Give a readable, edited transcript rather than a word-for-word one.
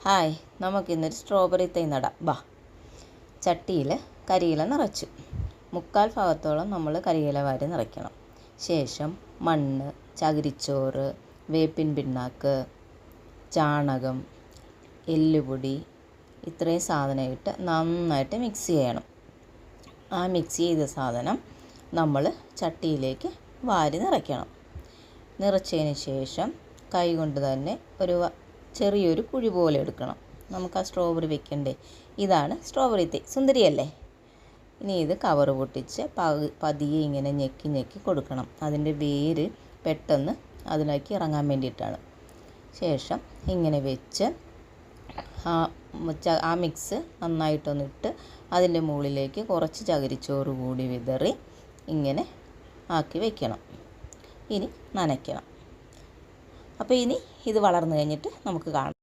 Hi, നമുക്കിന്നൊരു strawberry തൈ നടാം. ബാ. ചട്ടിയിൽ കരിയില നിറച്ചു. 3/4 ഭാഗത്തോളം നമ്മൾ കരിയില വാരി നിറയ്ക്കണം. ശേഷം മണ്ണ്, ചകിരിച്ചോറ്, വേപ്പിൻ പിണ്ണാക്ക്, ചാണകം, എല്ലുപൊടി ഇത്രയും സാധനം ഇട്ട് നന്നായിട്ട് മിക്സ് ചെയ്യണം. ആ മിക്സ് ചെയ്ത സാധനം നമ്മൾ ചട്ടിയിലേക്ക് വാരി നിറയ്ക്കണം. നിറച്ചതിന് ശേഷം കൈ കൊണ്ട് തന്നെ ചെറിയൊരു കുഴി പോലെ എടുക്കണം. നമുക്ക് ആ സ്ട്രോബെറി വെക്കണ്ടേ. ഇതാണ് സ്ട്രോബെറി തൈ. സുന്ദരിയല്ലേ? ഇനി ഇത് കവറ് പൊട്ടിച്ച് പതിയെ ഇങ്ങനെ ഞെക്കി ഞെക്കി കൊടുക്കണം. അതിൻ്റെ വേര് പെട്ടെന്ന് അതിലേക്ക് ഇറങ്ങാൻ വേണ്ടിയിട്ടാണ്. ശേഷം ഇങ്ങനെ വെച്ച് ആ മിക്സ് നന്നായിട്ടൊന്നിട്ട് അതിൻ്റെ മുകളിലേക്ക് കുറച്ച് ചകിരിച്ചോറ് കൂടി വിതറി ഇങ്ങനെ ആക്കി വയ്ക്കണം. ഇനി നനയ്ക്കണം. അപ്പോൾ ഇനി ഇത് വളർന്നു കഴിഞ്ഞിട്ട് നമുക്ക് കാണാം.